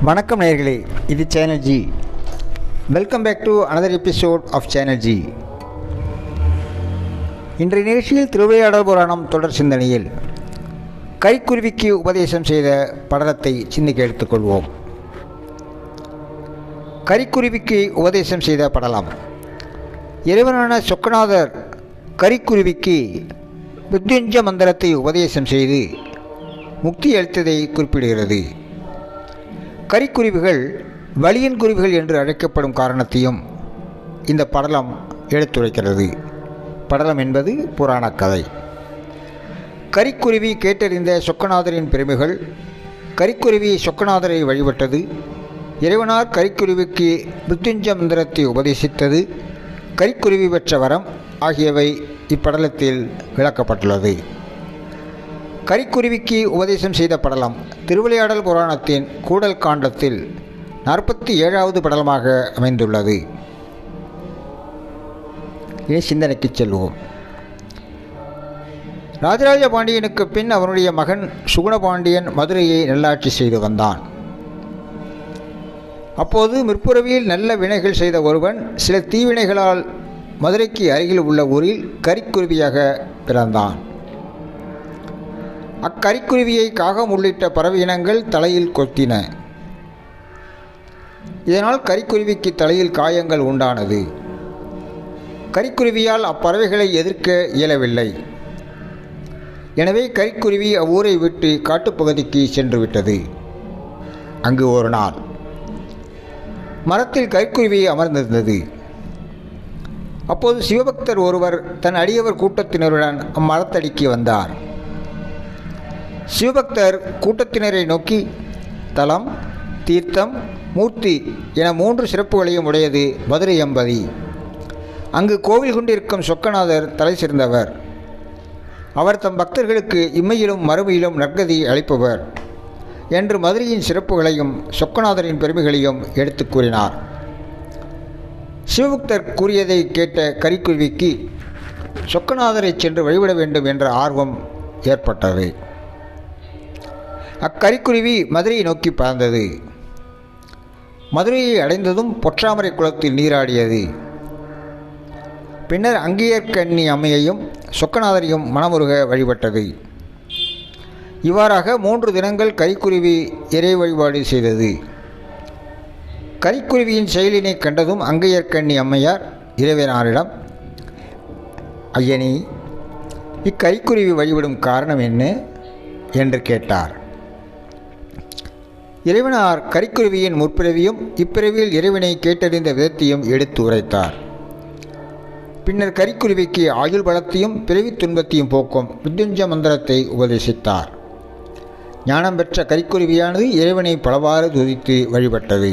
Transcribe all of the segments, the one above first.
வணக்கம் நேயர்களே, இது channel G. Welcome back to another episode of channel G. இன்றைய நிகழ்ச்சியில் திருவிளையாடல் புராணம் தொடர் சிந்தனையில் கைக்குருவிக்கு உபதேசம் செய்த படலத்தை சிந்திக்க எடுத்துக்கொள்வோம். கரிக்குருவிக்கு உபதேசம் செய்த படலம். இறைவனான சொக்கநாதர் கரிக்குருவிக்கு மிருத்யுஞ்ச மந்திரத்தை உபதேசம் செய்து முக்தி அளித்ததை குறிப்பிடுகிறது. கரிக்குருவிகள் வலியன் குருவிகள் என்று அழைக்கப்படும் காரணத்தையும் இந்த படலம் எடுத்துரைக்கிறது. படலம் என்பது புராணக் கதை. கரிக்குருவி கேட்டறிந்த சொக்கநாதரின் பெருமைகள், கரிக்குருவி சொக்கநாதரை வழிபட்டது, இறைவனார் கரிக்குருவிக்கு மிருத்யுஞ்ச மந்திரத்தை உபதேசித்தது, கரிக்குருவி பெற்ற வரம் ஆகியவை இப்படலத்தில் விளக்கப்பட்டுள்ளது. கரிக்குருவிக்கு உபதேசம் செய்த படலம் திருவிளையாடல் புராணத்தின் கூடல் காண்டத்தில் 47வது படலமாக அமைந்துள்ளது. இனி சிந்தனைக்கு செல்வோம். ராஜராஜ பாண்டியனுக்கு பின் அவனுடைய மகன் சுகுணபாண்டியன் மதுரையை நல்லாட்சி செய்து வந்தான். அப்போது முற்பிறவியில் நல்ல வினைகள் செய்த ஒருவன் சில தீவினைகளால் மதுரைக்கு அருகில் உள்ள ஊரில் கரிக்குருவியாக பிறந்தான். அக்கரிக்குருவியை காகம் உள்ளிட்ட பறவை இனங்கள் தலையில் கொத்தின. இதனால் கரிக்குருவிக்கு தலையில் காயங்கள் உண்டானது. கரிக்குருவியால் அப்பறவைகளை எதிர்க்க இயலவில்லை. எனவே கரிக்குருவி அவ்வூரை விட்டு காட்டுப்பகுதிக்கு சென்று விட்டது. அங்கு ஒரு நாள் மரத்தில் கரிக்குருவி அமர்ந்திருந்தது. அப்போது சிவபக்தர் ஒருவர் தன் அடியவர் கூட்டத்தினருடன் அம்மரத்தடிக்கு வந்தார். சிவபக்தர் கூட்டத்தினரை நோக்கி, தலம், தீர்த்தம், மூர்த்தி என 3 சிறப்புகளையும் உடையது மதுரை அம்பதி. அங்கு கோவில் கொண்டிருக்கும் சொக்கநாதர் தலை சிறந்தவர். அவர் தம் பக்தர்களுக்கு இம்மையிலும் மறுமையிலும் நற்கதி அளிப்பவர் என்று மதுரையின் சிறப்புகளையும் சொக்கநாதரின் பெருமைகளையும் எடுத்து கூறினார். சிவபக்தர் கூறியதை கேட்ட கரிக்குருவிக்கு சொக்கநாதரை சென்று வழிபட வேண்டும் என்ற ஆர்வம் ஏற்பட்டது. அக்கரிக்குருவி மதுரையை நோக்கி பறந்தது. மதுரையை அடைந்ததும் பொற்றாமரை குளத்தில் நீராடியது. பின்னர் அங்கேயர்கண்ணி அம்மையையும் சொக்கநாதரையும் மனமுருக வழிபட்டது. இவ்வாறாக 3 தினங்கள் கரிக்குருவி இறை வழிபாடு செய்தது. கரிக்குருவியின் செயலினை கண்டதும் அங்கேயர்கண்ணி அம்மையார் இறைவனாரிடம், ஐயனே, இக்கரிக்குருவி வழிபடும் காரணம் என்ன என்று கேட்டார். இறைவனார் கரிக்குருவியின் முற்பிறவியும் இப்பிறவியில் இறைவனை கேட்டறிந்த விதத்தையும் எடுத்து உரைத்தார். பின்னர் கரிக்குருவிக்கு ஆயுள் பலத்தையும் பிறவி துன்பத்தையும் போக்கும் மிருத்யுஞ்ச மந்திரத்தை உபதேசித்தார். ஞானம் பெற்ற கரிக்குருவியானது இறைவனை பலவாறு துதித்து வழிபட்டது.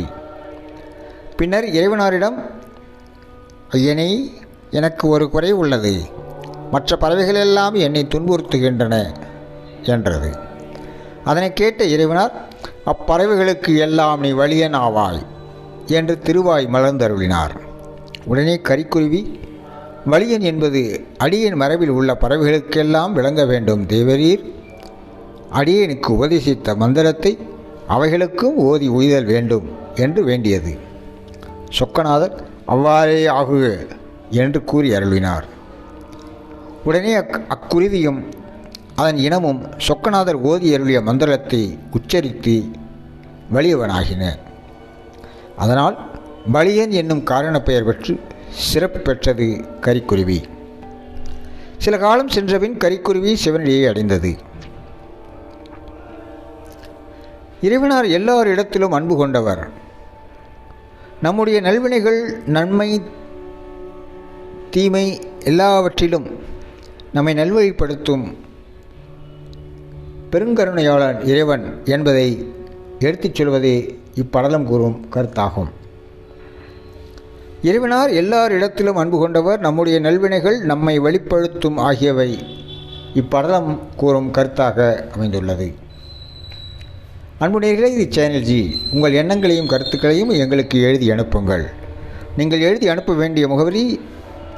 பின்னர் இறைவனாரிடம், ஐயனே, எனக்கு ஒரு குறை உள்ளது. மற்ற பறவைகளெல்லாம் என்னை துன்புறுத்துகின்றன என்றது. அதனை கேட்ட இறைவனார், அப்பறவைகளுக்கு எல்லாம் நீ வலியன் ஆவாய் என்று திருவாய் மலர்ந்தருளினார். உடனே கரிக்குருவி, வலியன் என்பது அடியேன் மரபில் உள்ள பறவைகளுக்கெல்லாம் விளங்க வேண்டும் தேவரீர். அடியேனுக்கு உபதேசித்த மந்திரத்தை அவைகளுக்கும் ஓதி உய்தல் வேண்டும் என்று வேண்டியது. சொக்கநாதர் அவ்வாறே ஆகுக என்று கூறி அருளினார். உடனே அக்குருவியும் அதன் இனமும் சொக்கநாதர் ஓதி அருளிய மந்திரத்தை உச்சரித்து வலியவனாகின. அதனால் வலியன் என்னும் காரண பெயர் பெற்று சிறப்பு பெற்றது கரிக்குருவி. சில காலம் சென்றபின் கரிக்குருவி சிவனடியை அடைந்தது. இறைவனார் எல்லாரிடத்திலும் அன்பு கொண்டவர். நம்முடைய நல்வினைகள், நன்மை, தீமை எல்லாவற்றிலும் நம்மை நல்வழிப்படுத்தும் பெருங்கருணையாளன் இறைவன் என்பதை எடுத்துச் சொல்வதே இப்படலம் கூறும் கருத்தாகும். இறைவனார் எல்லாரிடத்திலும் அன்பு கொண்டவர், நம்முடைய நல்வினைகள் நம்மை வெளிப்படுத்தும் ஆகியவை இப்படலம் கூறும் கருத்தாக அமைந்துள்ளது. அன்பு நேயர்களே, இது சேனல் ஜி. உங்கள் எண்ணங்களையும் கருத்துக்களையும் எங்களுக்கு எழுதி அனுப்புங்கள். நீங்கள் எழுதி அனுப்ப வேண்டிய முகவரி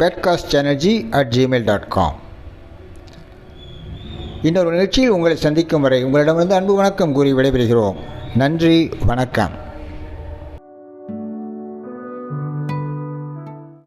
podcastchannelg@gmail.com. இன்னொரு நிகழ்ச்சியில் உங்களை சந்திக்கும் வரை உங்களிடமிருந்து அன்பு வணக்கம் கூறி விடைபெறுகிறோம். நன்றி, வணக்கம்.